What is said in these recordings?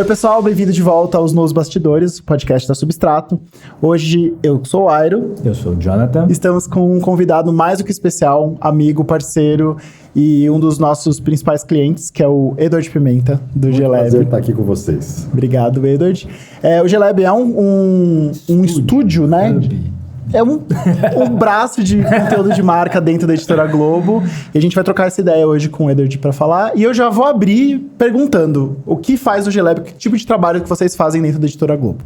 Oi, pessoal, bem-vindo de volta aos Nos Bastidores, podcast da Substrato. Hoje eu sou o Airo. Eu sou o Jonathan. Estamos com um convidado mais do que especial, amigo, parceiro e um dos nossos principais clientes, que é o Edward Pimenta, do Gelab. Prazer estar aqui com vocês. Obrigado, Edward. O Gelab é um estúdio, né? É um braço de conteúdo de marca dentro da Editora Globo. E a gente vai trocar essa ideia hoje com o Edward para falar. E eu já vou abrir perguntando o que faz o Gelab, que tipo de trabalho que vocês fazem dentro da Editora Globo?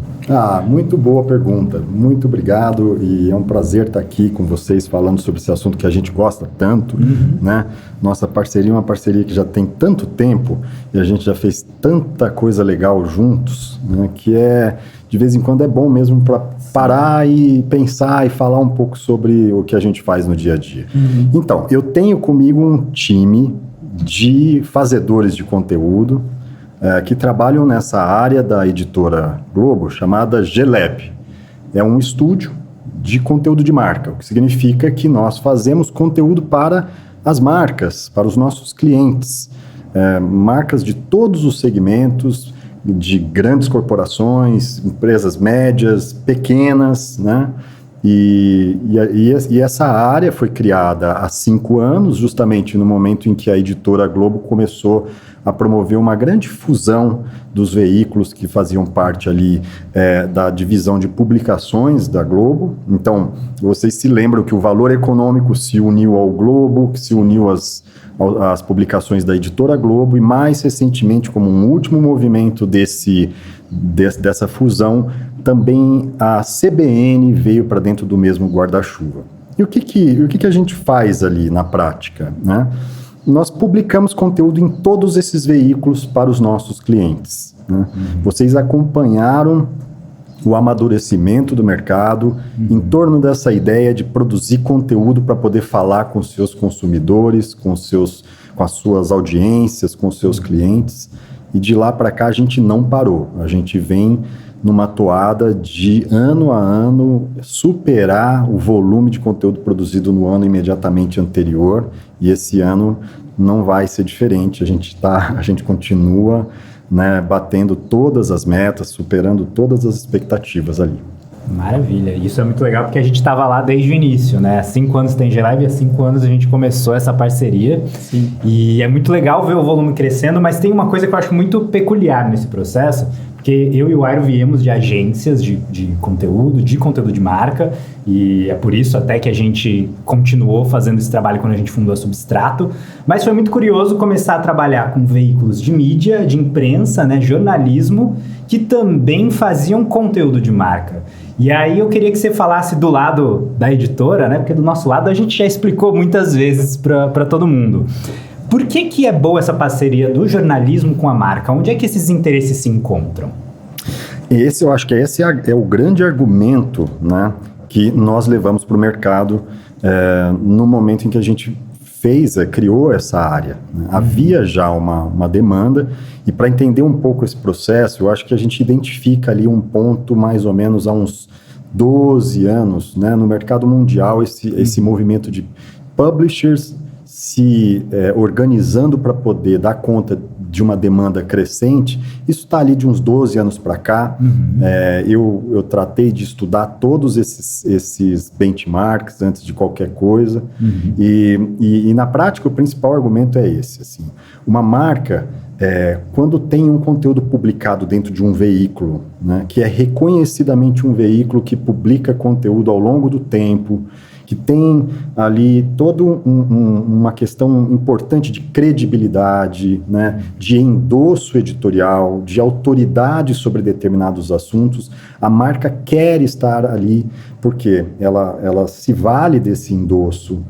Muito boa pergunta. Muito obrigado. E é um prazer estar aqui com vocês falando sobre esse assunto que a gente gosta tanto, né? Nossa parceria é uma parceria que já tem tanto tempo e a gente já fez tanta coisa legal juntos, né? Que de vez em quando é bom mesmo para parar e pensar e falar um pouco sobre o que a gente faz no dia a dia. Então, eu tenho comigo um time de fazedores de conteúdo que trabalham nessa área da Editora Globo chamada Gelab. É um estúdio de conteúdo de marca, o que significa que nós fazemos conteúdo para as marcas, para os nossos clientes, marcas de todos os segmentos, de grandes corporações, empresas médias, pequenas, né? E essa área foi criada há 5 anos, justamente no momento em que a Editora Globo começou a promover uma grande fusão dos veículos que faziam parte ali da divisão de publicações da Globo. Então, vocês se lembram que o Valor Econômico se uniu ao Globo, que se uniu às publicações da Editora Globo, e mais recentemente, como um último movimento dessa fusão, também a CBN veio para dentro do mesmo guarda-chuva. E o que a gente faz ali na prática, né? Nós publicamos conteúdo em todos esses veículos para os nossos clientes, né? Vocês acompanharam o amadurecimento do mercado em torno dessa ideia de produzir conteúdo para poder falar com seus consumidores, com as suas audiências, com os seus clientes. E de lá para cá a gente não parou. A gente vem numa toada de ano a ano superar o volume de conteúdo produzido no ano imediatamente anterior. E esse ano não vai ser diferente. A gente continua, né, batendo todas as metas, superando todas as expectativas ali. Maravilha, isso é muito legal porque a gente estava lá desde o início, né? Há 5 anos tem Gelab e há 5 anos a gente começou essa parceria. Sim. E é muito legal ver o volume crescendo, mas tem uma coisa que eu acho muito peculiar nesse processo, porque eu e o Airo viemos de agências de conteúdo de marca, e é por isso até que a gente continuou fazendo esse trabalho quando a gente fundou a Substrato, mas foi muito curioso começar a trabalhar com veículos de mídia, de imprensa, né, jornalismo, que também faziam conteúdo de marca. E aí eu queria que você falasse do lado da editora, né, porque do nosso lado a gente já explicou muitas vezes para todo mundo. Por que é boa essa parceria do jornalismo com a marca? Onde é que esses interesses se encontram? Eu acho que esse é o grande argumento, né, que nós levamos para o mercado no momento em que a gente criou essa área, né? Havia já uma demanda, e para entender um pouco esse processo, eu acho que a gente identifica ali um ponto mais ou menos há uns 12 anos, né, no mercado mundial, esse movimento de publishers se organizando para poder dar conta de uma demanda crescente. Isso está ali de uns 12 anos para cá. Eu tratei de estudar todos esses benchmarks antes de qualquer coisa. E na prática o principal argumento é esse. Assim, uma marca, quando tem um conteúdo publicado dentro de um veículo, né, que é reconhecidamente um veículo que publica conteúdo ao longo do tempo, que tem ali toda uma questão importante de credibilidade, né, de endosso editorial, de autoridade sobre determinados assuntos, a marca quer estar ali porque ela se vale desse endosso,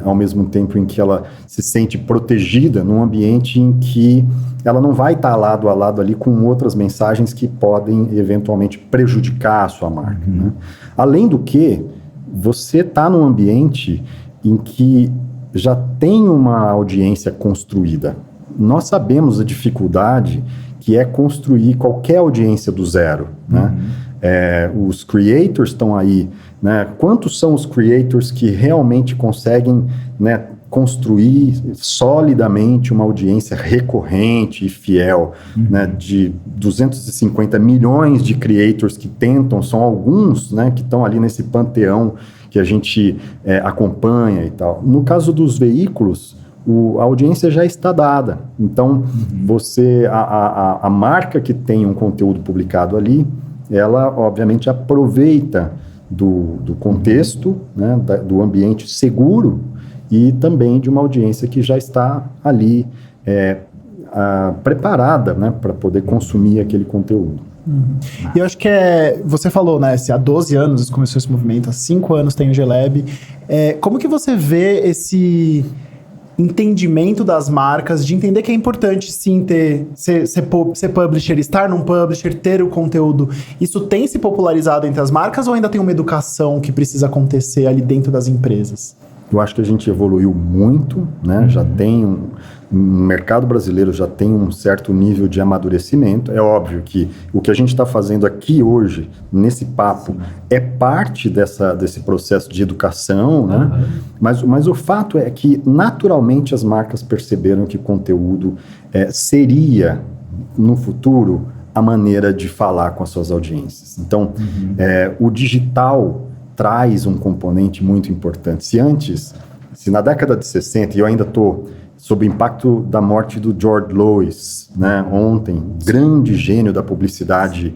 ao mesmo tempo em que ela se sente protegida num ambiente em que ela não vai estar lado a lado ali com outras mensagens que podem eventualmente prejudicar a sua marca, né? Além do que, você está num ambiente em que já tem uma audiência construída. Nós sabemos a dificuldade que é construir qualquer audiência do zero, né? Os creators estão aí, né? Quantos são os creators que realmente conseguem, né, construir solidamente uma audiência recorrente e fiel, né, de 250 milhões de creators que tentam, são alguns, né, que estão ali nesse panteão que a gente acompanha e tal. No caso dos veículos, a audiência já está dada. Então, a marca que tem um conteúdo publicado ali, ela, obviamente, aproveita do contexto, né, do ambiente seguro e também de uma audiência que já está ali preparada, né, para poder consumir aquele conteúdo. E eu acho que você falou, né, se há 12 anos começou esse movimento, há 5 anos tem o G-Lab. Como que você vê esse entendimento das marcas, de entender que é importante sim ser publisher, estar num publisher, ter o conteúdo? Isso tem se popularizado entre as marcas ou ainda tem uma educação que precisa acontecer ali dentro das empresas? Eu acho que a gente evoluiu muito, né? Já tem o mercado brasileiro já tem um certo nível de amadurecimento. É óbvio que o que a gente está fazendo aqui hoje, nesse papo, é parte desse processo de educação, né? Mas o fato é que, naturalmente, as marcas perceberam que conteúdo seria, no futuro, a maneira de falar com as suas audiências. Então, o digital traz um componente muito importante. Se na década de 60, e eu ainda estou sob o impacto da morte do George Lois, né, ontem, grande gênio da publicidade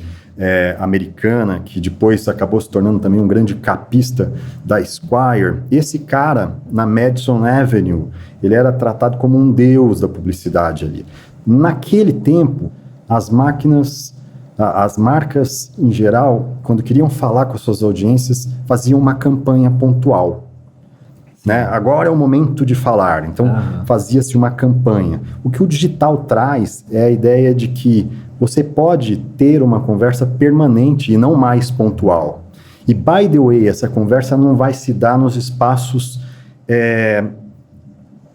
americana, que depois acabou se tornando também um grande capista da Esquire. Esse cara, na Madison Avenue, ele era tratado como um deus da publicidade ali. Naquele tempo, as marcas, em geral, quando queriam falar com as suas audiências, faziam uma campanha pontual. Né? Agora é o momento de falar, então fazia-se uma campanha. O que o digital traz é a ideia de que você pode ter uma conversa permanente e não mais pontual. E, by the way, essa conversa não vai se dar nos espaços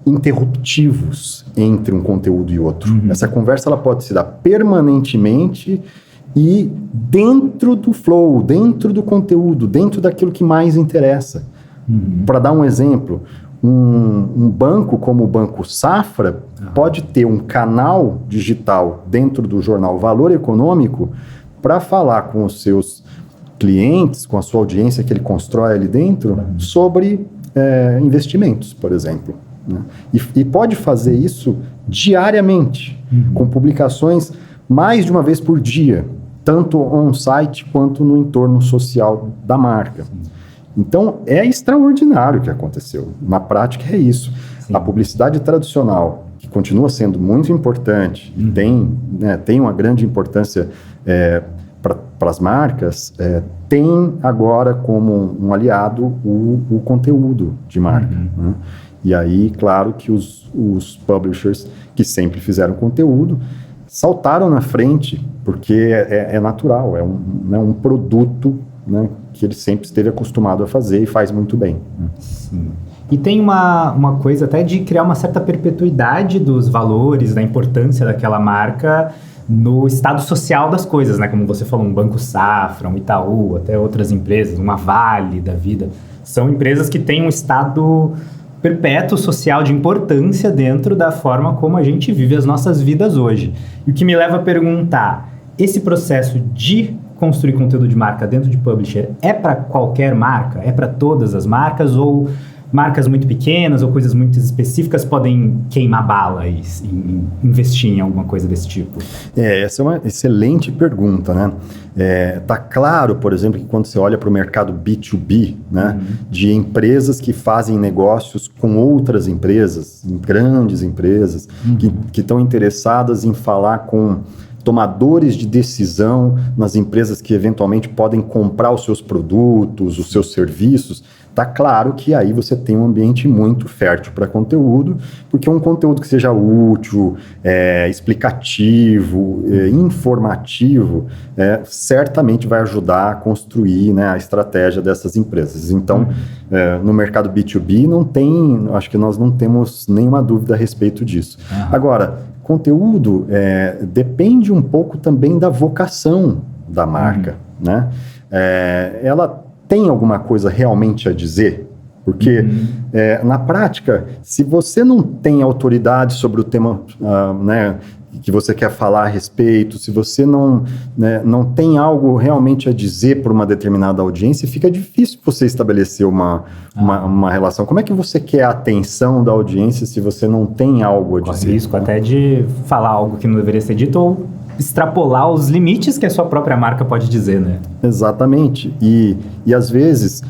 interruptivos entre um conteúdo e outro. Essa conversa ela pode se dar permanentemente e dentro do flow, dentro do conteúdo, dentro daquilo que mais interessa. Para dar um exemplo, um banco como o Banco Safra pode ter um canal digital dentro do jornal Valor Econômico para falar com os seus clientes, com a sua audiência que ele constrói ali dentro, sobre investimentos, por exemplo. Né? E pode fazer isso diariamente, com publicações mais de uma vez por dia, tanto on-site quanto no entorno social da marca. Então, é extraordinário o que aconteceu. Na prática, é isso. A publicidade tradicional, que continua sendo muito importante, e tem uma grande importância para as marcas, tem agora como um aliado o conteúdo de marca. Né? E aí, claro que os publishers que sempre fizeram conteúdo saltaram na frente, porque é natural, é um produto, né, que ele sempre esteve acostumado a fazer e faz muito bem. Né? Sim. E tem uma coisa até de criar uma certa perpetuidade dos valores, da importância daquela marca no estado social das coisas, né? Como você falou, um Banco Safra, um Itaú, até outras empresas, uma Vale da vida. São empresas que têm um estado perpétuo social de importância dentro da forma como a gente vive as nossas vidas hoje. E o que me leva a perguntar, esse processo de construir conteúdo de marca dentro de publisher é para qualquer marca? É para todas as marcas? Ou marcas muito pequenas ou coisas muito específicas podem queimar bala e investir em alguma coisa desse tipo? Essa é uma excelente pergunta, né? Tá claro, por exemplo, que quando você olha para o mercado B2B, né, de empresas que fazem negócios com outras empresas, grandes empresas, que estão interessadas em falar com tomadores de decisão nas empresas que eventualmente podem comprar os seus produtos, os seus serviços, tá claro que aí você tem um ambiente muito fértil para conteúdo, porque um conteúdo que seja útil, explicativo, informativo, certamente vai ajudar a construir, né, a estratégia dessas empresas. Então, no mercado B2B acho que nós não temos nenhuma dúvida a respeito disso. Agora, conteúdo depende um pouco também da vocação da marca, né? Ela tem alguma coisa realmente a dizer? Porque, na prática, se você não tem autoridade sobre o tema, né, que você quer falar a respeito, se você não tem algo realmente a dizer para uma determinada audiência, fica difícil você estabelecer uma relação. Como é que você quer a atenção da audiência se você não tem algo a dizer? Corre risco até de falar algo que não deveria ser dito ou extrapolar os limites que a sua própria marca pode dizer, né? Exatamente. E às vezes,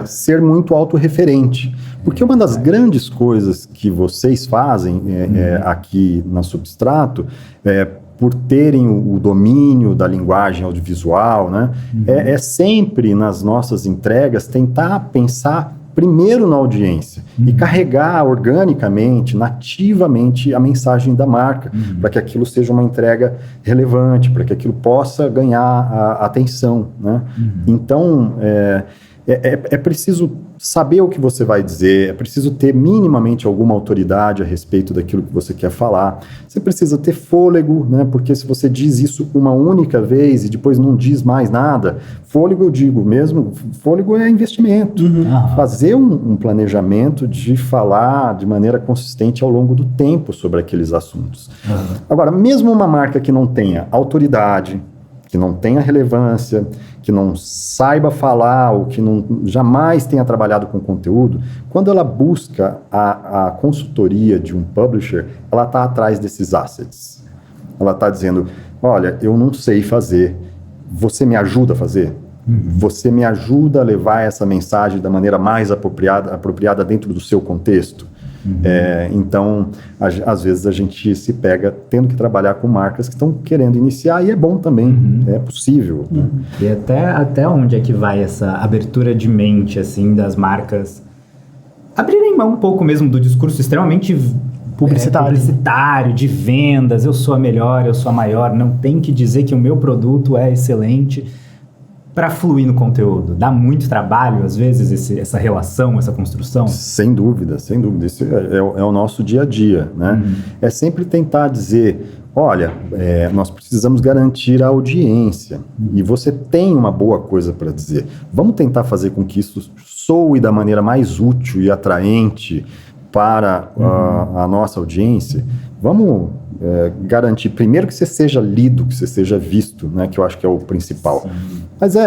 ser muito autorreferente. Porque uma das grandes coisas que vocês fazem aqui na Substrato, por terem o domínio da linguagem audiovisual, né, é sempre nas nossas entregas tentar pensar primeiro na audiência e carregar organicamente, nativamente a mensagem da marca, para que aquilo seja uma entrega relevante, para que aquilo possa ganhar a atenção, né? Então, é preciso saber o que você vai dizer, é preciso ter minimamente alguma autoridade a respeito daquilo que você quer falar. Você precisa ter fôlego, né? Porque se você diz isso uma única vez e depois não diz mais nada, fôlego eu digo mesmo, fôlego é investimento. Fazer um planejamento de falar de maneira consistente ao longo do tempo sobre aqueles assuntos. Agora, mesmo uma marca que não tenha autoridade, que não tenha relevância, que não saiba falar ou que jamais tenha trabalhado com conteúdo, quando ela busca a consultoria de um publisher, ela está atrás desses assets. Ela está dizendo, olha, eu não sei fazer, você me ajuda a fazer? Você me ajuda a levar essa mensagem da maneira mais apropriada dentro do seu contexto? Então, às vezes a gente se pega tendo que trabalhar com marcas que estão querendo iniciar, e é bom também, é possível. Né? E até onde é que vai essa abertura de mente, assim, das marcas abrirem mão um pouco mesmo do discurso extremamente publicitário, de vendas, eu sou a melhor, eu sou a maior, não tem que dizer que o meu produto é excelente, para fluir no conteúdo? Dá muito trabalho, às vezes, essa relação, essa construção? Sem dúvida, sem dúvida. Isso é o nosso dia a dia, né? É sempre tentar dizer, olha, nós precisamos garantir a audiência e você tem uma boa coisa para dizer. Vamos tentar fazer com que isso soe da maneira mais útil e atraente para a nossa audiência. Vamos garantir, primeiro, que você seja lido, que você seja visto, né? Que eu acho que é o principal. Sim.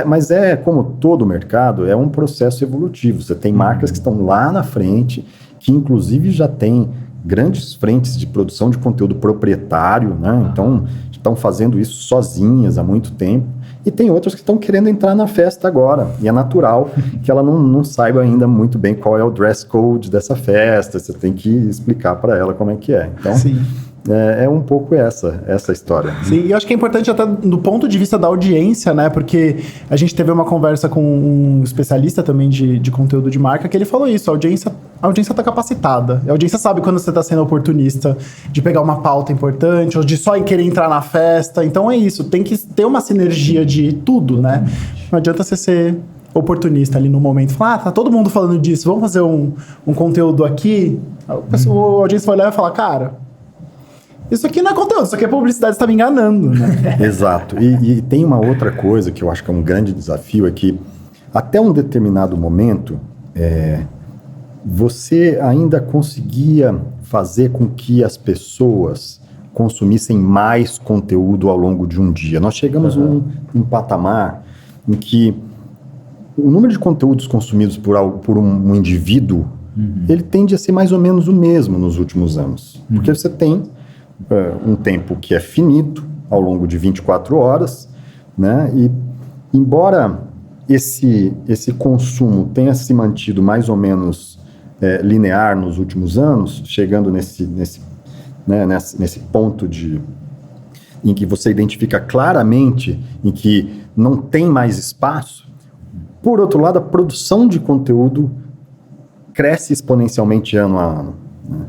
Mas como todo mercado, é um processo evolutivo. Você tem marcas que estão lá na frente, que inclusive já têm grandes frentes de produção de conteúdo proprietário, né? Então, estão fazendo isso sozinhas há muito tempo. E tem outras que estão querendo entrar na festa agora. E é natural que ela não saiba ainda muito bem qual é o dress code dessa festa. Você tem que explicar para ela como é que é. Então, sim. É um pouco essa história. Sim, e eu acho que é importante até do ponto de vista da audiência, né? Porque a gente teve uma conversa com um especialista também de conteúdo de marca, que ele falou isso, a audiência está capacitada. A audiência sabe quando você está sendo oportunista de pegar uma pauta importante ou de só querer entrar na festa. Então é isso, tem que ter uma sinergia de tudo, né? Não adianta você ser oportunista ali no momento. Falar, tá todo mundo falando disso, vamos fazer um conteúdo aqui. A audiência vai olhar e falar, cara, isso aqui não é conteúdo, isso aqui é publicidade, você tá me enganando, né? Exato. E tem uma outra coisa que eu acho que é um grande desafio, é que até um determinado momento, você ainda conseguia fazer com que as pessoas consumissem mais conteúdo ao longo de um dia. Nós chegamos num patamar em que o número de conteúdos consumidos por um indivíduo, ele tende a ser mais ou menos o mesmo nos últimos anos. Porque você tem um tempo que é finito, ao longo de 24 horas, né? E embora esse consumo tenha se mantido mais ou menos linear nos últimos anos, chegando nesse ponto em que você identifica claramente em que não tem mais espaço, por outro lado, a produção de conteúdo cresce exponencialmente ano a ano, né?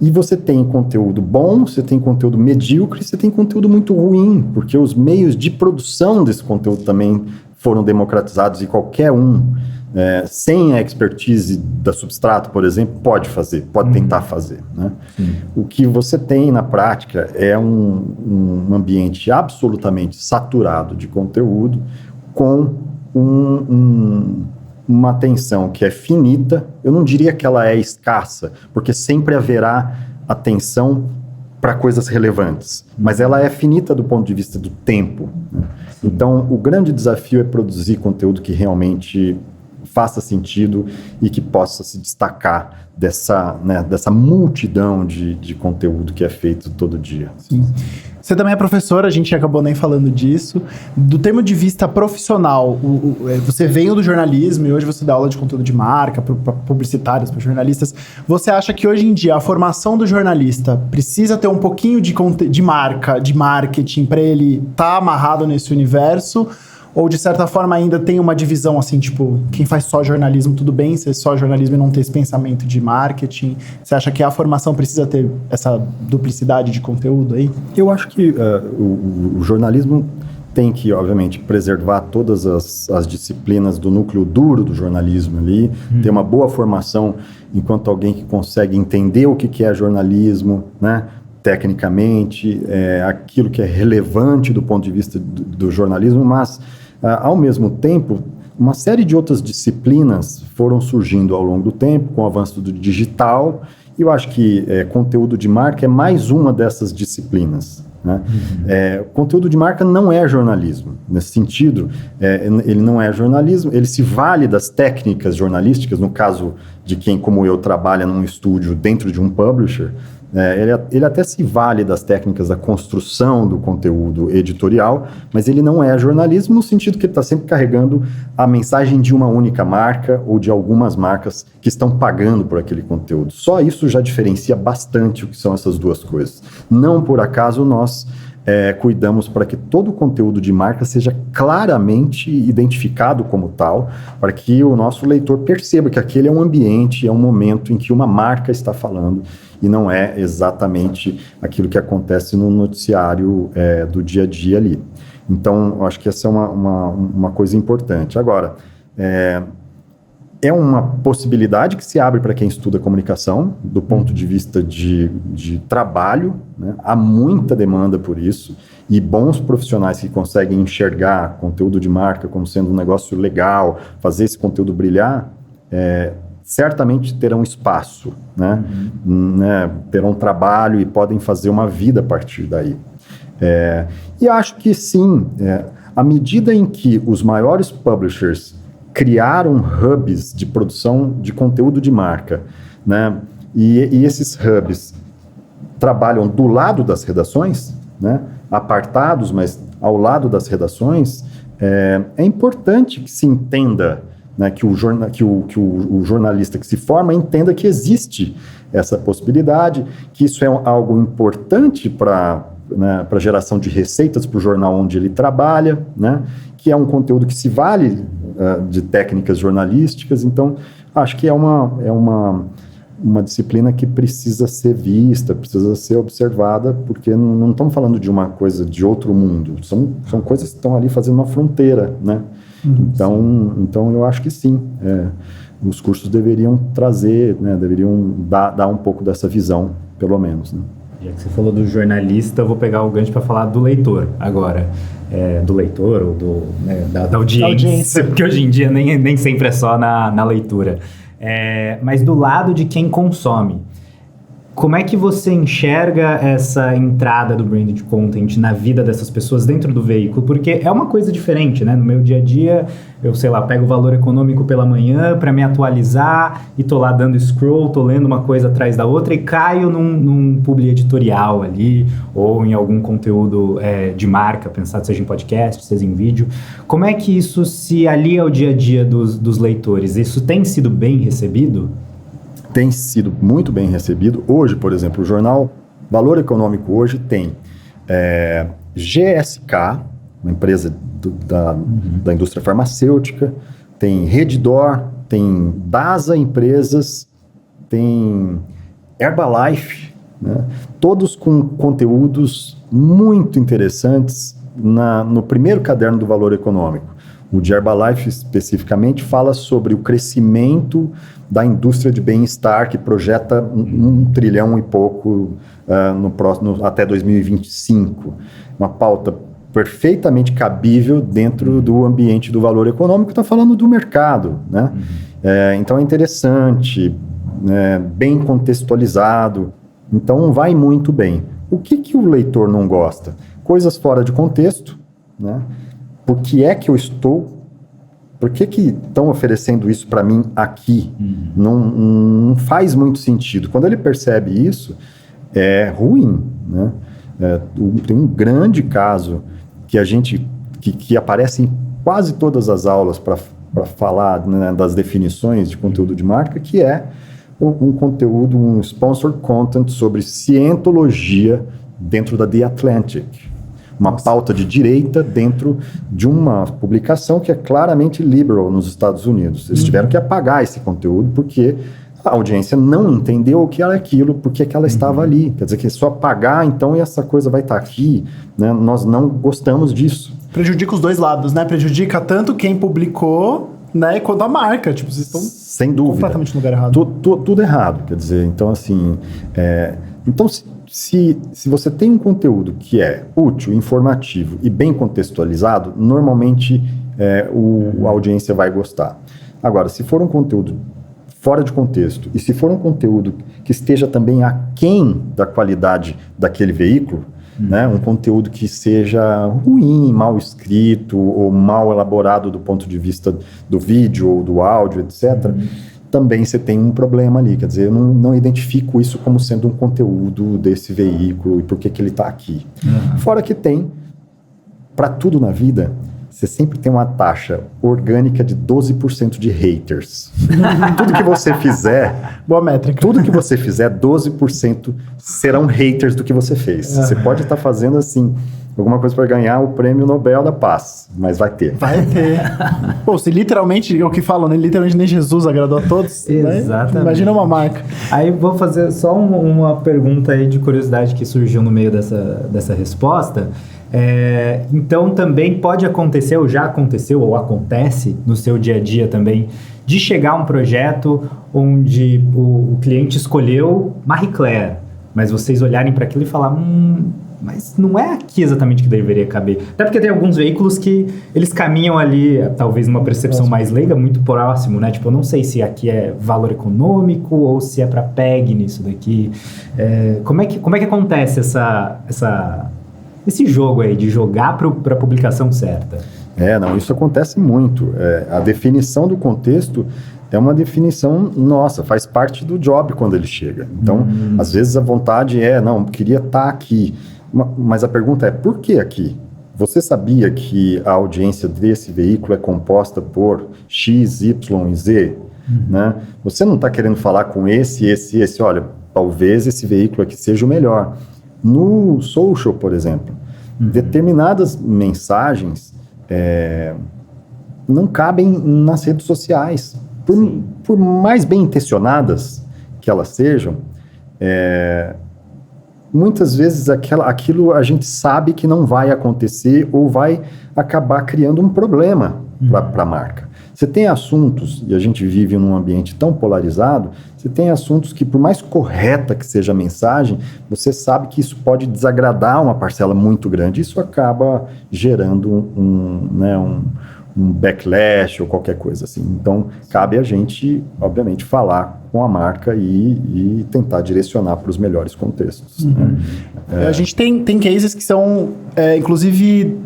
E você tem conteúdo bom, você tem conteúdo medíocre, você tem conteúdo muito ruim, porque os meios de produção desse conteúdo também foram democratizados e qualquer um, sem a expertise da Substrato, por exemplo, pode tentar fazer, né? O que você tem na prática é um ambiente absolutamente saturado de conteúdo, com uma atenção que é finita, eu não diria que ela é escassa, porque sempre haverá atenção para coisas relevantes, mas ela é finita do ponto de vista do tempo, né? Então, o grande desafio é produzir conteúdo que realmente faça sentido e que possa se destacar dessa multidão de conteúdo que é feito todo dia. Sim. Você também é professora, a gente acabou nem falando disso. Do termo de vista profissional, você veio do jornalismo e hoje você dá aula de conteúdo de marca para publicitários, para jornalistas. Você acha que hoje em dia a formação do jornalista precisa ter um pouquinho de marca, de marketing, para ele estar amarrado nesse universo? Ou, de certa forma, ainda tem uma divisão, assim, tipo, quem faz só jornalismo, tudo bem, ser só jornalismo e não ter esse pensamento de marketing? Você acha que a formação precisa ter essa duplicidade de conteúdo aí? Eu acho que o jornalismo tem que, obviamente, preservar todas as disciplinas do núcleo duro do jornalismo ali, ter uma boa formação enquanto alguém que consegue entender o que é jornalismo, né? Tecnicamente, aquilo que é relevante do ponto de vista do jornalismo, mas, ao mesmo tempo, uma série de outras disciplinas foram surgindo ao longo do tempo, com o avanço do digital, e eu acho que conteúdo de marca é mais uma dessas disciplinas, né? Conteúdo de marca não é jornalismo, nesse sentido, ele não é jornalismo, ele se vale das técnicas jornalísticas, no caso de quem, como eu, trabalha num estúdio dentro de um publisher. Ele até se vale das técnicas da construção do conteúdo editorial, mas ele não é jornalismo no sentido que ele está sempre carregando a mensagem de uma única marca ou de algumas marcas que estão pagando por aquele conteúdo. Só isso já diferencia bastante o que são essas duas coisas. Não por acaso nós cuidamos para que todo o conteúdo de marca seja claramente identificado como tal, para que o nosso leitor perceba que aquele é um ambiente, é um momento em que uma marca está falando e não é exatamente aquilo que acontece no noticiário do dia a dia ali. Então, eu acho que essa é uma coisa importante. Agora, é uma possibilidade que se abre para quem estuda comunicação, do ponto de vista de trabalho, né? Há muita demanda por isso, e bons profissionais que conseguem enxergar conteúdo de marca como sendo um negócio legal, fazer esse conteúdo brilhar, certamente terão espaço, né? Terão trabalho e podem fazer uma vida a partir daí. E acho que sim, à medida em que os maiores publishers criaram hubs de produção de conteúdo de marca, né? E esses hubs trabalham do lado das redações, né? Apartados, mas ao lado das redações, é importante que se entenda, né, que o jornalista que se forma entenda que existe essa possibilidade, que isso é algo importante para a geração de receitas para o jornal onde ele trabalha, né? Que é um conteúdo que se vale de técnicas jornalísticas. Então, acho que é uma disciplina que precisa ser vista, precisa ser observada, porque não estamos falando de uma coisa de outro mundo, são coisas que estão ali fazendo uma fronteira, né? Então, eu acho que sim, os cursos deveriam trazer, né, deveriam dar um pouco dessa visão, pelo menos, né? Já que você falou do jornalista, eu vou pegar o gancho para falar do leitor agora. Do leitor ou da audiência, porque hoje em dia nem sempre é só na leitura. Mas do lado de quem consome, como é que você enxerga essa entrada do branded content na vida dessas pessoas dentro do veículo? Porque é uma coisa diferente, né? No meu dia a dia, eu, sei lá, pego o Valor Econômico pela manhã para me atualizar e tô lá dando scroll, tô lendo uma coisa atrás da outra e caio num publi editorial ali ou em algum conteúdo de marca, pensado seja em podcast, seja em vídeo. Como é que isso se alia ao dia a dia dos leitores? Isso tem sido bem recebido? Tem sido muito bem recebido. Hoje, por exemplo, o jornal Valor Econômico hoje tem GSK, uma empresa da indústria farmacêutica, tem Redditor, tem DASA Empresas, tem Herbalife, né? Todos com conteúdos muito interessantes no primeiro caderno do Valor Econômico. O de Herbalife, especificamente, fala sobre o crescimento da indústria de bem-estar, que projeta 1 trilhão e pouco até 2025. Uma pauta perfeitamente cabível dentro do ambiente do valor econômico, está falando do mercado, né? Então é interessante, bem contextualizado, então vai muito bem. O que o leitor não gosta? Coisas fora de contexto, né? Por que estão oferecendo isso para mim aqui? Não faz muito sentido. Quando ele percebe isso, é ruim, né? Tem um grande caso que aparece em quase todas as aulas para falar, né, das definições de conteúdo de marca, que é um conteúdo, um sponsored content sobre cientologia dentro da The Atlantic. Uma pauta de direita dentro de uma publicação que é claramente liberal nos Estados Unidos. Eles tiveram que apagar esse conteúdo porque a audiência não entendeu o que era aquilo, porque que ela estava ali. Quer dizer, que é só apagar, então, e essa coisa vai estar aqui, né? Nós não gostamos disso. Prejudica os dois lados, né? Prejudica tanto quem publicou, né, quanto a marca. Tipo, vocês estão sem dúvida completamente no lugar errado. Tudo errado, quer dizer, então assim... Então, se você tem um conteúdo que é útil, informativo e bem contextualizado, normalmente a audiência vai gostar. Agora, se for um conteúdo fora de contexto e se for um conteúdo que esteja também aquém da qualidade daquele veículo, né, um conteúdo que seja ruim, mal escrito ou mal elaborado do ponto de vista do vídeo ou do áudio, etc., também você tem um problema ali. Quer dizer, eu não identifico isso como sendo um conteúdo desse veículo e por que ele está aqui. Fora que tem, para tudo na vida, você sempre tem uma taxa orgânica de 12% de haters. Tudo que você fizer... Boa métrica. Tudo que você fizer, 12% serão haters do que você fez. Você pode estar fazendo, assim, alguma coisa para ganhar o prêmio Nobel da Paz, mas vai ter. Vai ter. Pô, se literalmente, é o que falam, né? Literalmente nem Jesus agradou a todos. Exatamente. Né? Imagina uma marca. Aí vou fazer só uma pergunta aí de curiosidade que surgiu no meio dessa resposta. Então também pode acontecer, ou já aconteceu, ou acontece no seu dia a dia também, de chegar um projeto onde o cliente escolheu Marie Claire, mas vocês olharem para aquilo e falar, mas não é aqui exatamente que deveria caber. Até porque tem alguns veículos que eles caminham ali, talvez numa percepção mais leiga, muito próximo, né? Tipo, eu não sei se aqui é valor econômico ou se é para PEG nisso daqui. Como é que acontece esse jogo aí de jogar para a publicação certa? Isso acontece muito. A definição do contexto é uma definição nossa, faz parte do job quando ele chega. Então, às vezes a vontade queria estar aqui. Mas a pergunta é, por que aqui? Você sabia que a audiência desse veículo é composta por X, Y e Z? Né? Você não está querendo falar com esse, olha, talvez esse veículo aqui seja o melhor. No social, por exemplo, determinadas mensagens não cabem nas redes sociais. Por mais bem intencionadas que elas sejam, muitas vezes aquilo a gente sabe que não vai acontecer ou vai acabar criando um problema para a marca. Você tem assuntos, e a gente vive num ambiente tão polarizado, você tem assuntos que, por mais correta que seja a mensagem, você sabe que isso pode desagradar uma parcela muito grande. Isso acaba gerando um backlash ou qualquer coisa assim. Então, cabe a gente, obviamente, falar com a marca e tentar direcionar para os melhores contextos. Né? A gente tem cases que são, inclusive,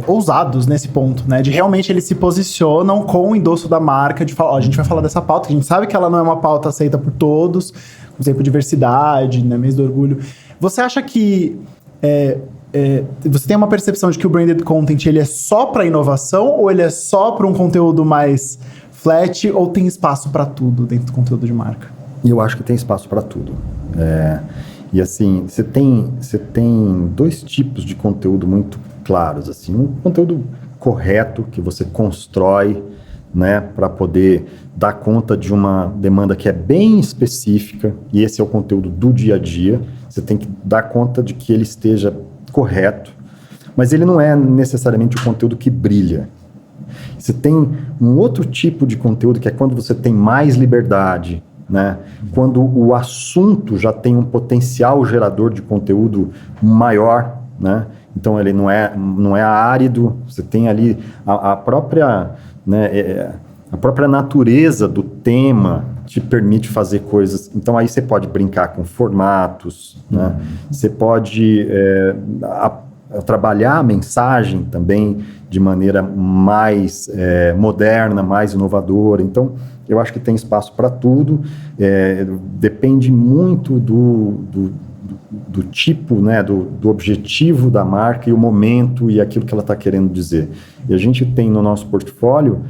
ousados nesse ponto, né? De realmente eles se posicionam com o endosso da marca, de falar, a gente vai falar dessa pauta, que a gente sabe que ela não é uma pauta aceita por todos, por exemplo, diversidade, né? Mês do orgulho. Você acha que... você tem uma percepção de que o branded content ele é só para inovação ou ele é só para um conteúdo mais flat ou tem espaço para tudo dentro do conteúdo de marca? Eu acho que tem espaço para tudo. E assim, você tem dois tipos de conteúdo muito claros. Assim, um conteúdo correto que você constrói, né, para poder dar conta de uma demanda que é bem específica, e esse é o conteúdo do dia a dia. Você tem que dar conta de que ele esteja correto, mas ele não é necessariamente o conteúdo que brilha. Você tem um outro tipo de conteúdo que é quando você tem mais liberdade, né? Quando o assunto já tem um potencial gerador de conteúdo maior, né? então ele não é árido, você tem ali a própria, né, a própria natureza do tema te permite fazer coisas. Então aí você pode brincar com formatos, né? Você pode trabalhar a mensagem também de maneira mais moderna, mais inovadora. Então eu acho que tem espaço para tudo. Depende muito do tipo, né, do objetivo da marca e o momento e aquilo que ela está querendo dizer. E a gente tem no nosso portfólio,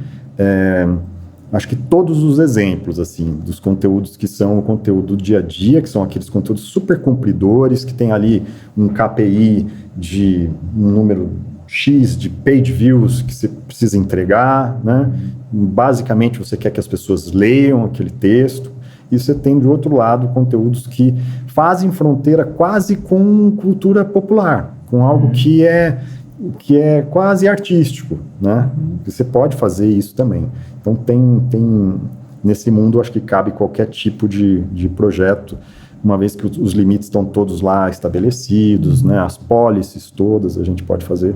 acho que todos os exemplos, assim, dos conteúdos que são o conteúdo do dia a dia, que são aqueles conteúdos super cumpridores, que tem ali um KPI de um número X de page views que você precisa entregar, né? Basicamente, você quer que as pessoas leiam aquele texto. E você tem, do outro lado, conteúdos que fazem fronteira quase com cultura popular, com algo que é quase artístico, né? Você pode fazer isso também. Então, tem nesse mundo, acho que cabe qualquer tipo de projeto, uma vez que os limites estão todos lá estabelecidos, né? As policies todas, a gente pode fazer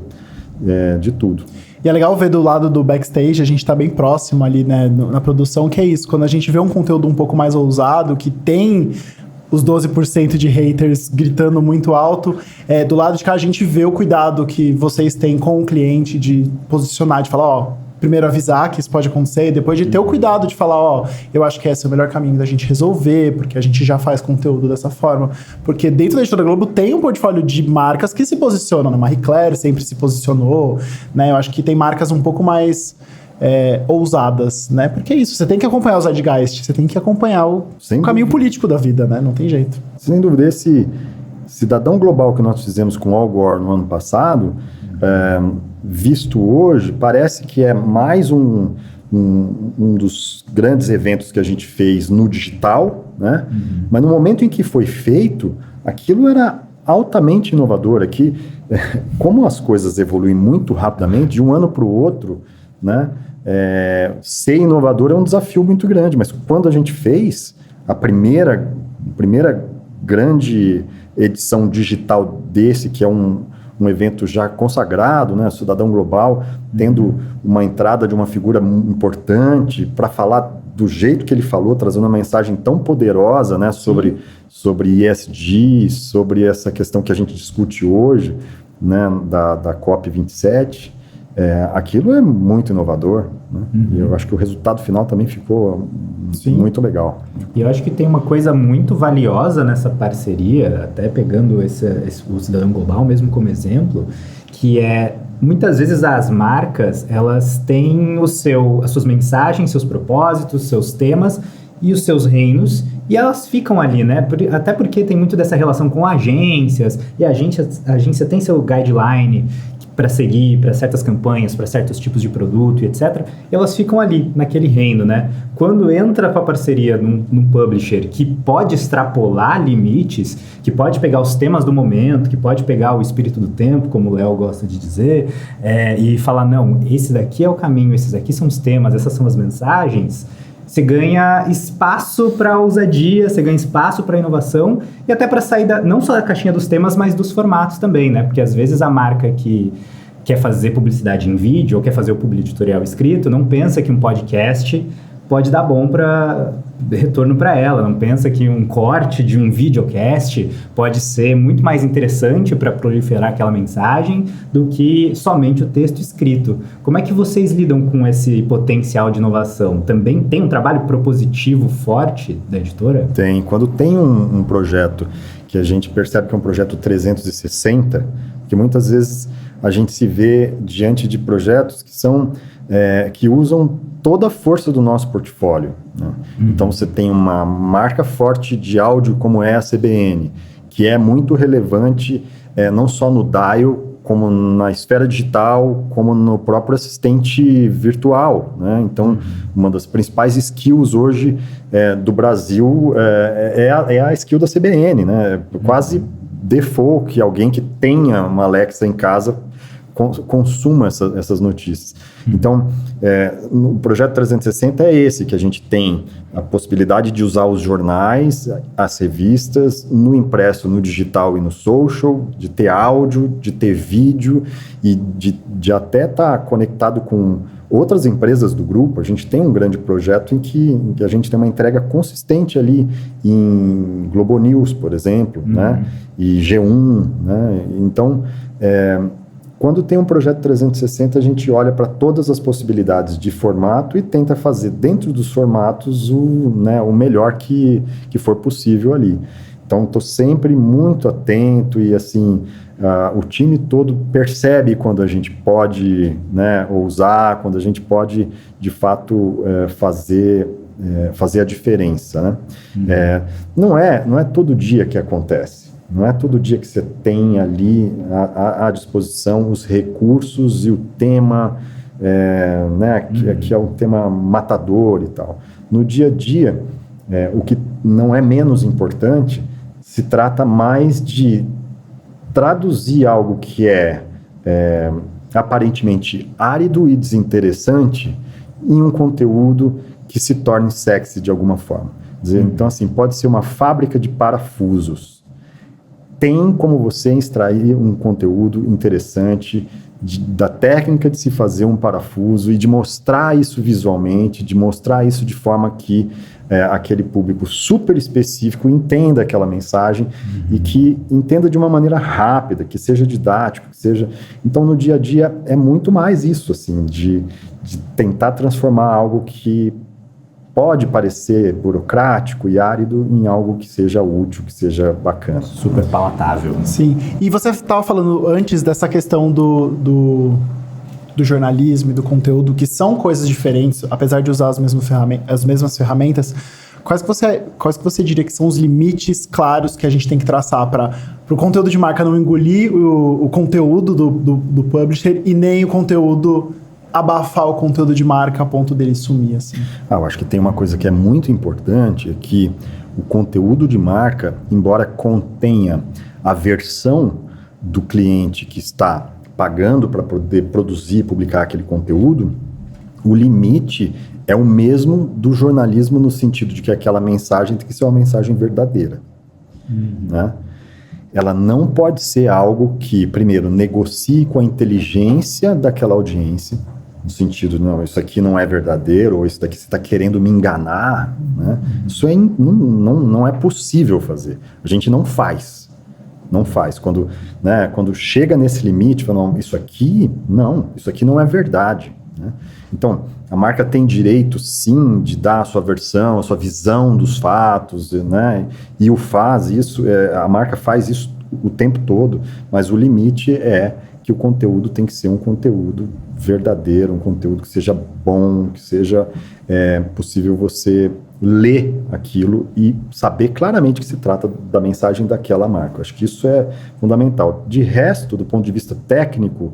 de tudo. E é legal ver do lado do backstage, a gente tá bem próximo ali, né, na produção, que é isso, quando a gente vê um conteúdo um pouco mais ousado, que tem os 12% de haters gritando muito alto, do lado de cá a gente vê o cuidado que vocês têm com o cliente de posicionar, de falar, primeiro avisar que isso pode acontecer, depois de ter o cuidado de falar, eu acho que esse é o melhor caminho da gente resolver, porque a gente já faz conteúdo dessa forma. Porque dentro da Editora Globo tem um portfólio de marcas que se posicionam, né? Marie Claire sempre se posicionou, né? Eu acho que tem marcas um pouco mais ousadas, né? Porque é isso, você tem que acompanhar o Zeitgeist, você tem que acompanhar o caminho político da vida, né? Não tem jeito. Sem dúvida, esse Cidadão Global que nós fizemos com Al Gore no ano passado, visto hoje, parece que é mais um dos grandes eventos que a gente fez no digital, né? Mas no momento em que foi feito, aquilo era altamente inovador. Aqui, como as coisas evoluem muito rapidamente, de um ano para o outro, né? Ser inovador é um desafio muito grande, mas quando a gente fez a primeira grande edição digital desse, que é um evento já consagrado, né, Cidadão Global, tendo uma entrada de uma figura importante para falar do jeito que ele falou, trazendo uma mensagem tão poderosa, né, sobre ESG, sobre essa questão que a gente discute hoje, né, da COP27, aquilo é muito inovador, né? E eu acho que o resultado final também ficou muito legal. E eu acho que tem uma coisa muito valiosa nessa parceria, até pegando o Cidadão Global mesmo como exemplo, que muitas vezes as marcas, elas têm as suas mensagens, seus propósitos, seus temas e os seus reinos, e elas ficam ali, né? Até porque tem muito dessa relação com agências, e a agência tem seu guideline para seguir, para certas campanhas, para certos tipos de produto e etc. E elas ficam ali, naquele reino, né? Quando entra com a parceria num publisher que pode extrapolar limites, que pode pegar os temas do momento, que pode pegar o espírito do tempo, como o Léo gosta de dizer, e falar, não, esse daqui é o caminho, esses aqui são os temas, essas são as mensagens, você ganha espaço para ousadia, você ganha espaço para inovação e até para sair não só da caixinha dos temas, mas dos formatos também, né? Porque às vezes a marca que quer fazer publicidade em vídeo ou quer fazer o publi editorial escrito não pensa que um podcast pode dar bom retorno para ela, não pensa que um corte de um videocast pode ser muito mais interessante para proliferar aquela mensagem do que somente o texto escrito. Como é que vocês lidam com esse potencial de inovação? Também tem um trabalho propositivo forte da editora? Tem. Quando tem um projeto que a gente percebe que é um projeto 360, que muitas vezes a gente se vê diante de projetos que usam toda a força do nosso portfólio, né? Então você tem uma marca forte de áudio como é a CBN, que é muito relevante não só no dial, como na esfera digital, como no próprio assistente virtual, né? Então, uma das principais skills hoje do Brasil é a skill da CBN, né? Quase default que alguém que tenha uma Alexa em casa consuma essas notícias. Então, o Projeto 360 é esse, que a gente tem a possibilidade de usar os jornais, as revistas, no impresso, no digital e no social, de ter áudio, de ter vídeo e de até estar conectado com outras empresas do grupo. A gente tem um grande projeto em que a gente tem uma entrega consistente ali em Globo News, por exemplo, né? E G1, né? Então, quando tem um projeto 360, a gente olha para todas as possibilidades de formato e tenta fazer dentro dos formatos o melhor que for possível ali. Então, estou sempre muito atento e, assim, o time todo percebe quando a gente pode, né, ousar, quando a gente pode, de fato, fazer a diferença, né? Não é todo dia que acontece. Não é todo dia que você tem ali à disposição os recursos e o tema, né, que é um tema matador e tal. No dia a dia, o que não é menos importante, se trata mais de traduzir algo que é aparentemente árido e desinteressante em um conteúdo que se torne sexy de alguma forma. Então, assim, pode ser uma fábrica de parafusos. Tem como você extrair um conteúdo interessante da técnica de se fazer um parafuso e de mostrar isso visualmente, de mostrar isso de forma que aquele público super específico entenda aquela mensagem e que entenda de uma maneira rápida, que seja didático, que seja... Então, no dia a dia, é muito mais isso, assim, de tentar transformar algo que pode parecer burocrático e árido em algo que seja útil, que seja bacana. Super palatável. Sim. E você estava falando antes dessa questão do jornalismo e do conteúdo, que são coisas diferentes, apesar de usar as mesmas ferramentas. Quais que você diria que são os limites claros que a gente tem que traçar para o conteúdo de marca não engolir o conteúdo do publisher e nem o conteúdo abafar o conteúdo de marca a ponto dele sumir, assim? Eu acho que tem uma coisa que é muito importante, é que o conteúdo de marca, embora contenha a versão do cliente que está pagando para poder produzir e publicar aquele conteúdo, o limite é o mesmo do jornalismo no sentido de que aquela mensagem tem que ser uma mensagem verdadeira. Né? Ela não pode ser algo que, primeiro, negocie com a inteligência daquela audiência, no sentido, não, isso aqui não é verdadeiro, ou isso daqui você está querendo me enganar, né? Isso não é possível fazer. A gente não faz. Não faz. Quando chega nesse limite, fala, não, isso aqui não é verdade, né? Então, a marca tem direito, sim, de dar a sua versão, a sua visão dos fatos, né? E a marca faz isso o tempo todo, mas o limite é que o conteúdo tem que ser um conteúdo verdadeiro, um conteúdo que seja bom, que seja possível você ler aquilo e saber claramente que se trata da mensagem daquela marca. Acho que isso é fundamental. De resto, do ponto de vista técnico,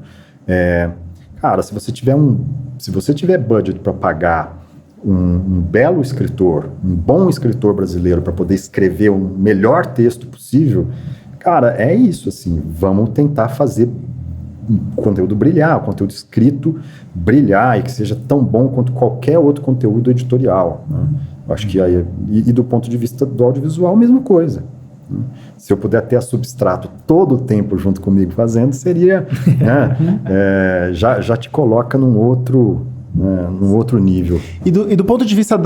cara, se você tiver budget para pagar um belo escritor, um bom escritor brasileiro para poder escrever o melhor texto possível, cara, é isso, assim, vamos tentar fazer o conteúdo brilhar, o conteúdo escrito brilhar e que seja tão bom quanto qualquer outro conteúdo editorial, né? Eu acho que aí, e do ponto de vista do audiovisual, a mesma coisa. Se eu puder ter a Substrato todo o tempo junto comigo fazendo, seria, né, já te coloca num outro nível. E do ponto de vista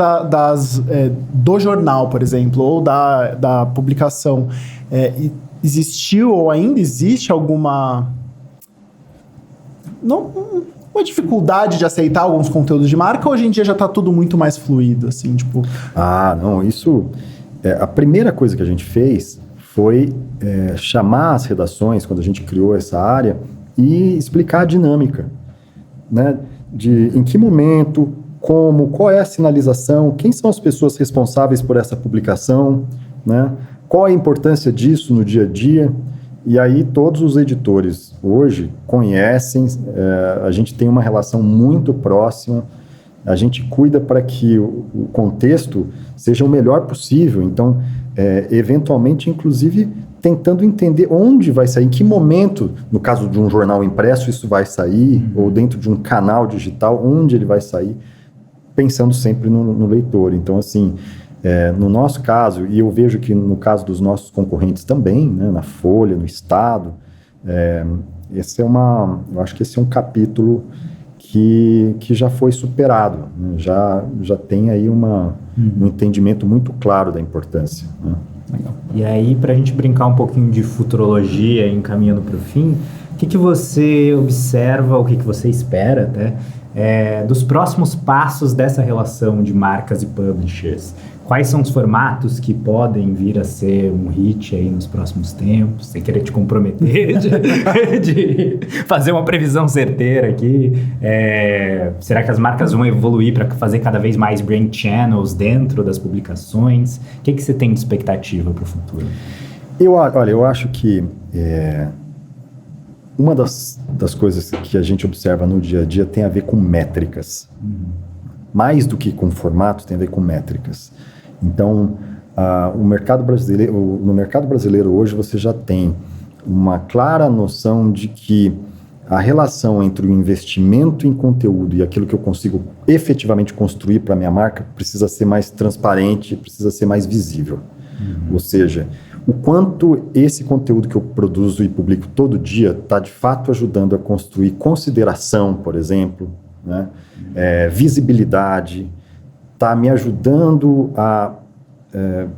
do jornal, por exemplo, ou da publicação, existiu ou ainda existe alguma uma dificuldade de aceitar alguns conteúdos de marca, ou hoje em dia já está tudo muito mais fluido, assim, tipo... Não, isso... a primeira coisa que a gente fez foi chamar as redações, quando a gente criou essa área, e explicar a dinâmica, né? De em que momento, como, qual é a sinalização, quem são as pessoas responsáveis por essa publicação, né? Qual a importância disso no dia a dia. E aí todos os editores hoje conhecem, a gente tem uma relação muito próxima, a gente cuida para que o contexto seja o melhor possível. Então, eventualmente, inclusive, tentando entender onde vai sair, em que momento, no caso de um jornal impresso, isso vai sair, ou dentro de um canal digital, onde ele vai sair, pensando sempre no leitor. Então, assim, no nosso caso, e eu vejo que no caso dos nossos concorrentes também, né, na Folha, no Estado, eu acho que esse é um capítulo que já foi superado, né, já tem aí um entendimento muito claro da importância, né? Legal. E aí, para a gente brincar um pouquinho de futurologia, encaminhando para o fim, o que você observa, o que você espera até, dos próximos passos dessa relação de marcas e publishers? Quais são os formatos que podem vir a ser um hit aí nos próximos tempos? Sem querer te comprometer de fazer uma previsão certeira aqui. Será que as marcas vão evoluir para fazer cada vez mais brand channels dentro das publicações? O que você tem de expectativa para o futuro? Eu acho que uma das coisas que a gente observa no dia a dia tem a ver com métricas. Mais do que com formatos, tem a ver com métricas. Então, no mercado brasileiro hoje você já tem uma clara noção de que a relação entre o investimento em conteúdo e aquilo que eu consigo efetivamente construir para a minha marca precisa ser mais transparente, precisa ser mais visível. Ou seja, o quanto esse conteúdo que eu produzo e publico todo dia está de fato ajudando a construir consideração, por exemplo, né? Visibilidade, está me ajudando a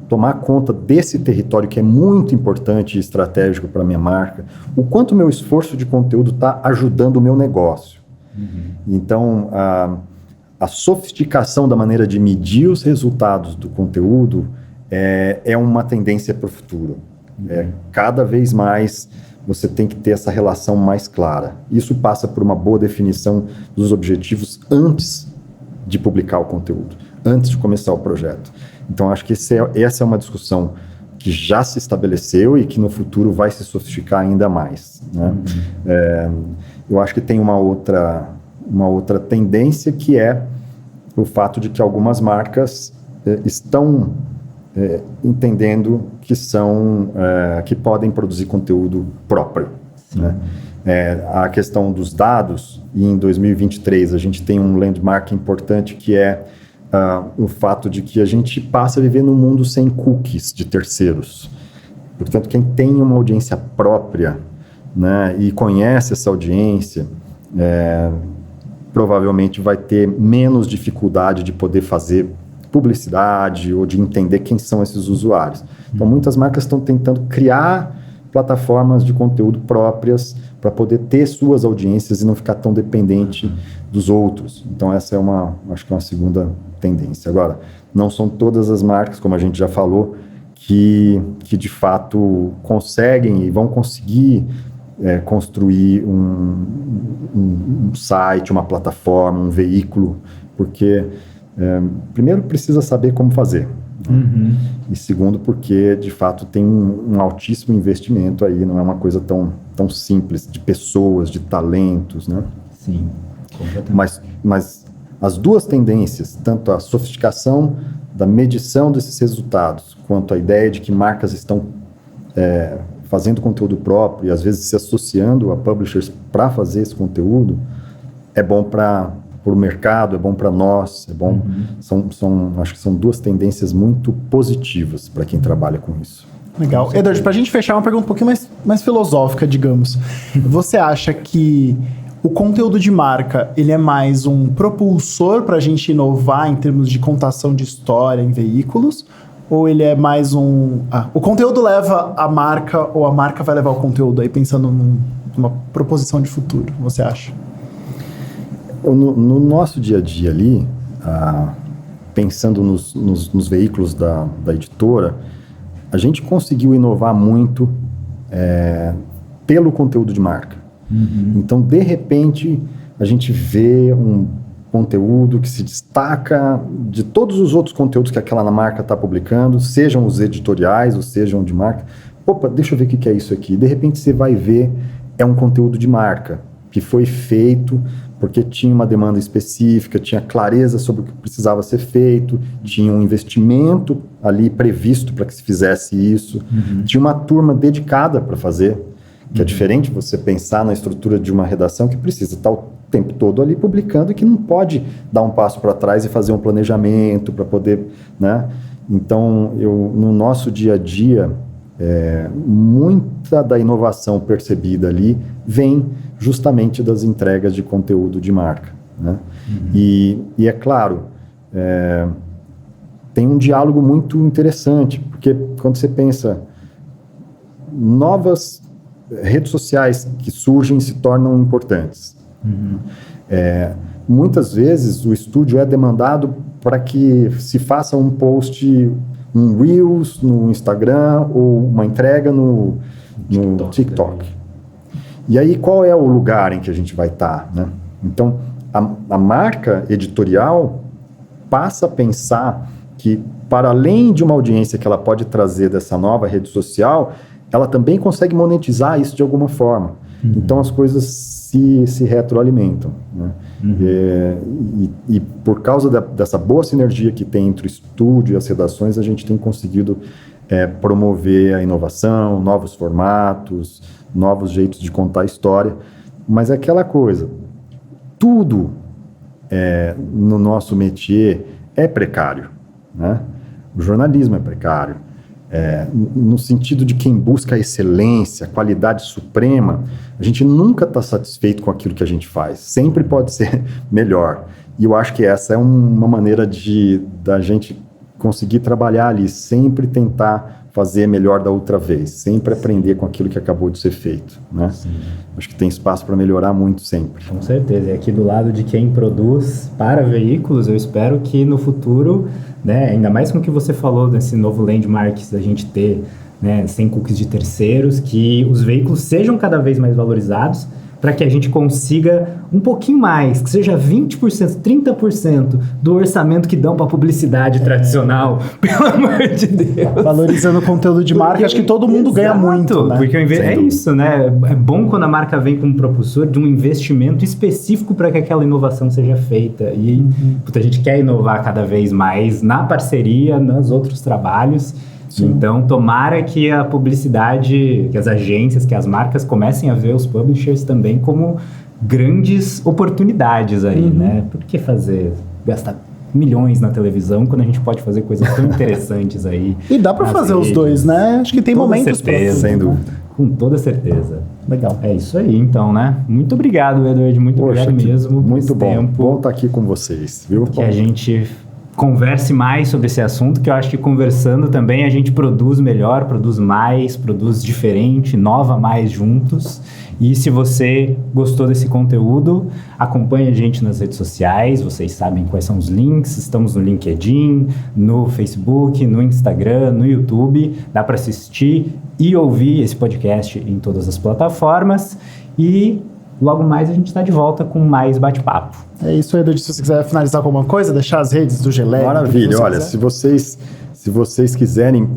tomar conta desse território que é muito importante e estratégico para a minha marca, o quanto o meu esforço de conteúdo está ajudando o meu negócio. Então, a sofisticação da maneira de medir os resultados do conteúdo é uma tendência para o futuro. Cada vez mais você tem que ter essa relação mais clara. Isso passa por uma boa definição dos objetivos antes de publicar o conteúdo, antes de começar o projeto. Então, acho que essa é uma discussão que já se estabeleceu e que no futuro vai se sofisticar ainda mais, né? Eu acho que tem uma outra tendência, que é o fato de que algumas marcas estão entendendo que podem produzir conteúdo próprio, né? A questão dos dados, e em 2023 a gente tem um landmark importante, que é o fato de que a gente passa a viver num mundo sem cookies de terceiros. Portanto, quem tem uma audiência própria, né, e conhece essa audiência, provavelmente vai ter menos dificuldade de poder fazer publicidade ou de entender quem são esses usuários. Então, muitas marcas estão tentando criar plataformas de conteúdo próprias para poder ter suas audiências e não ficar tão dependente dos outros. Então, essa acho que é uma segunda tendência. Agora, não são todas as marcas, como a gente já falou, que de fato conseguem e vão conseguir construir um site, uma plataforma, um veículo, porque primeiro precisa saber como fazer. E segundo, porque de fato tem um altíssimo investimento aí, não é uma coisa tão simples, de pessoas, de talentos, né? Sim, completamente. Mas as duas tendências, tanto a sofisticação da medição desses resultados, quanto a ideia de que marcas estão fazendo conteúdo próprio e às vezes se associando a publishers para fazer esse conteúdo, é bom para o mercado, é bom para nós, é bom. Acho que são duas tendências muito positivas para quem trabalha com isso. Legal. Edward, para a gente fechar, uma pergunta um pouquinho mais filosófica, digamos. Você acha que o conteúdo de marca, ele é mais um propulsor para a gente inovar em termos de contação de história em veículos? Ou ele é mais o conteúdo leva a marca, ou a marca vai levar o conteúdo? Aí pensando numa proposição de futuro, você acha? No nosso dia a dia ali, pensando nos veículos da editora, a gente conseguiu inovar muito pelo conteúdo de marca. Então, de repente, a gente vê um conteúdo que se destaca de todos os outros conteúdos que aquela marca está publicando, sejam os editoriais ou sejam de marca. Opa, deixa eu ver o que é isso aqui. De repente, você vai ver, é um conteúdo de marca que foi feito porque tinha uma demanda específica, tinha clareza sobre o que precisava ser feito, tinha um investimento ali previsto para que se fizesse isso, tinha uma turma dedicada para fazer, que é diferente você pensar na estrutura de uma redação que precisa estar o tempo todo ali publicando e que não pode dar um passo para trás e fazer um planejamento para poder, né? Então, no nosso dia a dia, muita da inovação percebida ali vem justamente das entregas de conteúdo de marca, né? E é claro, tem um diálogo muito interessante, porque quando você pensa, novas redes sociais que surgem se tornam importantes. Muitas vezes o estúdio é demandado para que se faça um post, um Reels no Instagram ou uma entrega no TikTok. E aí qual é o lugar em que a gente vai estar, né? Então a marca editorial passa a pensar que, para além de uma audiência que ela pode trazer dessa nova rede social, ela também consegue monetizar isso de alguma forma. Então as coisas se retroalimentam, né? E por causa dessa boa sinergia que tem entre o estúdio e as redações, a gente tem conseguido promover a inovação, novos formatos, novos jeitos de contar a história. Mas é aquela coisa, tudo no nosso métier é precário, né? O jornalismo é precário. No sentido de quem busca a excelência, a qualidade suprema, a gente nunca está satisfeito com aquilo que a gente faz. Sempre pode ser melhor. E eu acho que essa é uma maneira da gente conseguir trabalhar ali, sempre tentar fazer melhor da outra vez, sempre aprender com aquilo que acabou de ser feito, né? Acho que tem espaço para melhorar muito sempre. Com certeza. E aqui do lado de quem produz para veículos, eu espero que no futuro, né, ainda mais com o que você falou desse novo landmark da gente ter, né, sem cookies de terceiros, que os veículos sejam cada vez mais valorizados, para que a gente consiga um pouquinho mais, que seja 20%, 30% do orçamento que dão para publicidade tradicional, pelo amor de Deus. Valorizando o conteúdo de marca, acho que todo mundo ganha muito, né? Porque isso, né? É bom quando a marca vem com um propulsor de um investimento específico para que aquela inovação seja feita. E a gente quer inovar cada vez mais na parceria, nos outros trabalhos. Sim. Então, tomara que a publicidade, que as agências, que as marcas comecem a ver os publishers também como grandes oportunidades aí, né? Por que gastar milhões na televisão quando a gente pode fazer coisas tão interessantes aí? E dá para fazer os dois, né? Acho que tem momentos para fazer. Sem dúvida. Com toda certeza. Legal. É isso aí, então, né? Muito obrigado, Edward. Muito obrigado mesmo. Muito bom. Bom estar aqui com vocês, viu? Que a gente converse mais sobre esse assunto, que eu acho que conversando também a gente produz melhor, produz mais, produz diferente, inova mais juntos. E se você gostou desse conteúdo, acompanhe a gente nas redes sociais, vocês sabem quais são os links, estamos no LinkedIn, no Facebook, no Instagram, no YouTube, dá para assistir e ouvir esse podcast em todas as plataformas e logo mais a gente está de volta com mais bate-papo. É isso, Edward. Se você quiser finalizar com alguma coisa, deixar as redes do Geleia. Maravilha. Olha, se vocês quiserem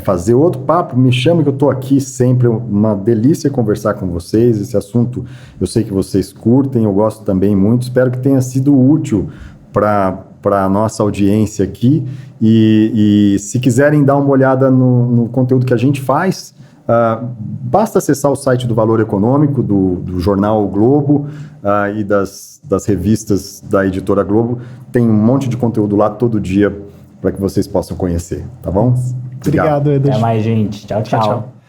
fazer outro papo, me chame que eu estou aqui sempre. Uma delícia conversar com vocês. Esse assunto eu sei que vocês curtem, eu gosto também muito. Espero que tenha sido útil para a nossa audiência aqui. E se quiserem dar uma olhada no conteúdo que a gente faz, basta acessar o site do Valor Econômico, do jornal o Globo e das revistas da editora Globo. Tem um monte de conteúdo lá todo dia para que vocês possam conhecer, tá bom? Obrigado, Edward. Até mais, gente. Tchau, tchau.